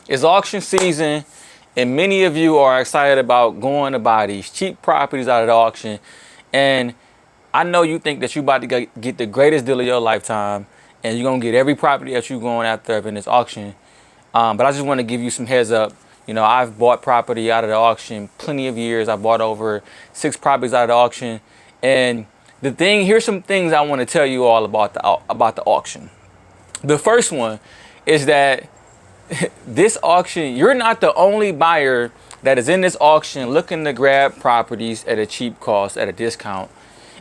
It's auction season, and many of you are excited about going to buy these cheap properties out of the auction. And I know you think that you're about to get the greatest deal of your lifetime, and you're gonna get every property that you're going after in this auction. But I just want to give you some heads up. You know, I've bought property out of the auction plenty of years. I bought over 6 properties out of the auction, and here's some things I want to tell you all about the auction. The first one is that this auction, you're not the only buyer that is in this auction looking to grab properties at a cheap cost, at a discount.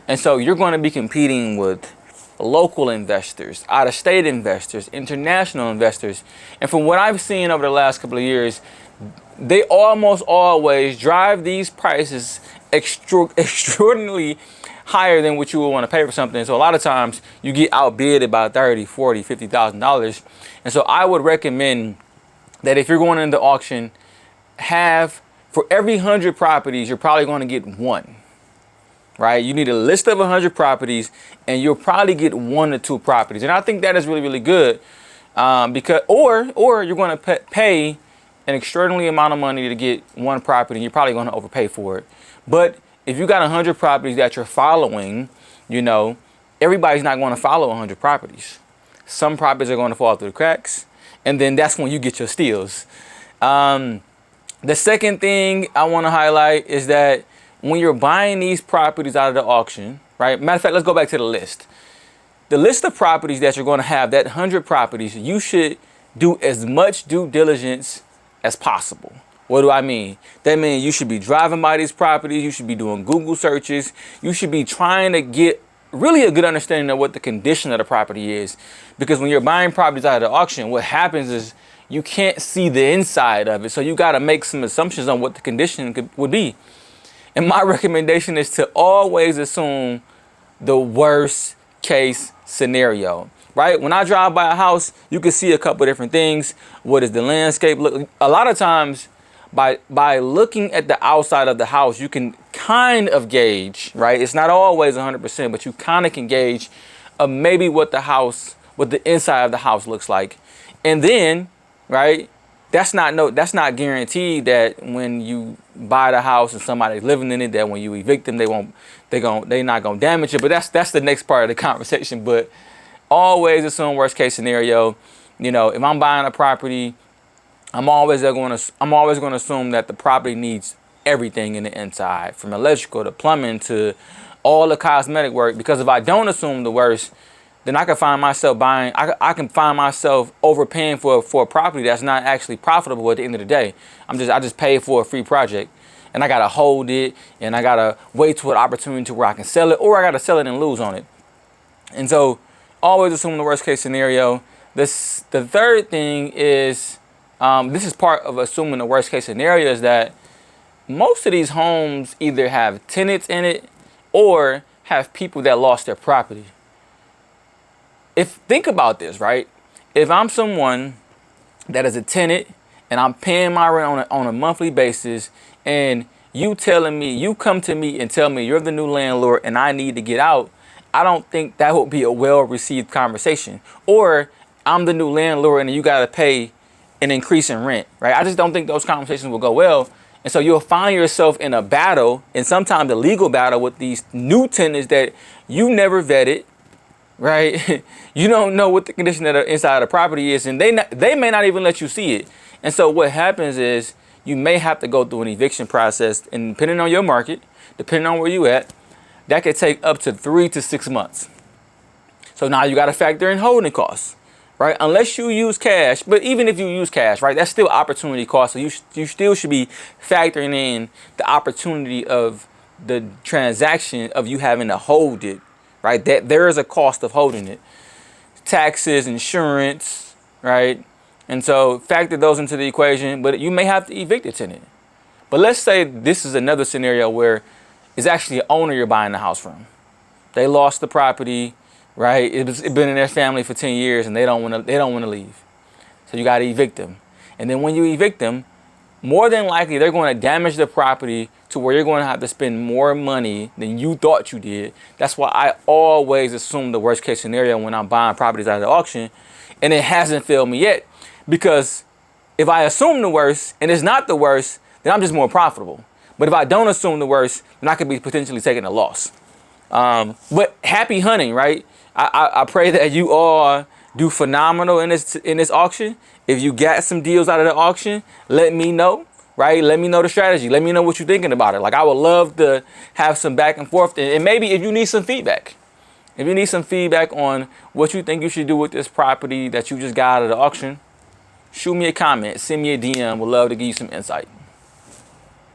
And so you're going to be competing with local investors, out-of-state investors, international investors. And from what I've seen over the last couple of years, they almost always drive these prices extraordinarily higher than what you would want to pay for something. So a lot of times you get outbid about $30,000, $40,000, $50,000. And so I would recommend that if you're going into auction, for every 100 properties, you're probably going to get one, right? You need a list of 100 properties, and you'll probably get 1 or 2 properties. And I think that is really, really good, because or you're going to pay an extraordinary amount of money to get 1 property, and you're probably going to overpay for it. But if you got 100 properties that you're following, you know, everybody's not going to follow 100 properties. Some properties are going to fall through the cracks, and then that's when you get your steals. The second thing I want to highlight is that when you're buying these properties out of the auction, right? Matter of fact, let's go back to the list. The list of properties that you're going to have, that 100 properties, you should do as much due diligence as possible. What do I mean? That means you should be driving by these properties. You should be doing Google searches. You should be trying to get really a good understanding of what the condition of the property is. Because when you're buying properties out of the auction, what happens is you can't see the inside of it. So you got to make some assumptions on what the condition would be. And my recommendation is to always assume the worst case scenario, right? When I drive by a house, you can see a couple of different things. What does the landscape look? A lot of times by looking at the outside of the house, you can kind of gauge, right? It's not always 100%, but you kind of can gauge maybe what the inside of the house looks like. And then, right, that's not guaranteed that when you buy the house and somebody's living in it, that when you evict them, they're not gonna damage it. But that's the next part of the conversation. But always assume worst case scenario. You know, if I'm buying a property, I'm always going to assume that the property needs everything in the inside, from electrical to plumbing to all the cosmetic work. Because if I don't assume the worst, then I can find myself I can find myself overpaying for a property that's not actually profitable at the end of the day. I just paid for a free project, and I gotta hold it, and I gotta wait to an opportunity to where I can sell it, or I gotta sell it and lose on it. And so always assume the worst case scenario. The third thing is, this is part of assuming the worst case scenario, is that most of these homes either have tenants in it or have people that lost their property. Think about this, right? If I'm someone that is a tenant and I'm paying my rent on a monthly basis, and you come to me and tell me you're the new landlord and I need to get out, I don't think that would be a well-received conversation. Or I'm the new landlord and you got to pay an increase in rent, right? I just don't think those conversations will go well. And so you'll find yourself in a battle, and sometimes a legal battle, with these new tenants that you never vetted, right? You don't know what the condition of the inside of the property is, and they may not even let you see it. And so what happens is you may have to go through an eviction process, and depending on your market, depending on where you at, that could take up to 3 to 6 months. So now you got to factor in holding costs, right? Unless you use cash, but even if you use cash, right, that's still opportunity cost. So you still should be factoring in the opportunity of the transaction of you having to hold it, right? That there is a cost of holding it. Taxes, insurance, right? And so factor those into the equation, but you may have to evict a tenant. But let's say this is another scenario where it's actually an owner you're buying the house from. They lost the property, right? It's been in their family for 10 years and they don't want to leave. So you got to evict them. And then when you evict them, more than likely they're going to damage the property to where you're going to have to spend more money than you thought you did. That's why I always assume the worst case scenario when I'm buying properties out of the auction. And it hasn't failed me yet, because If I assume the worst and it's not the worst, then I'm just more profitable. But if I don't assume the worst, then I could be potentially taking a loss. But happy hunting, right? I pray that you all do phenomenal in this auction. If you got some deals out of the auction, let me know, right? Let me know the strategy. Let me know what you're thinking about it. Like, I would love to have some back and forth. And maybe if you need some feedback, if you need some feedback on what you think you should do with this property that you just got out of the auction, shoot me a comment, send me a DM. Would love to give you some insight.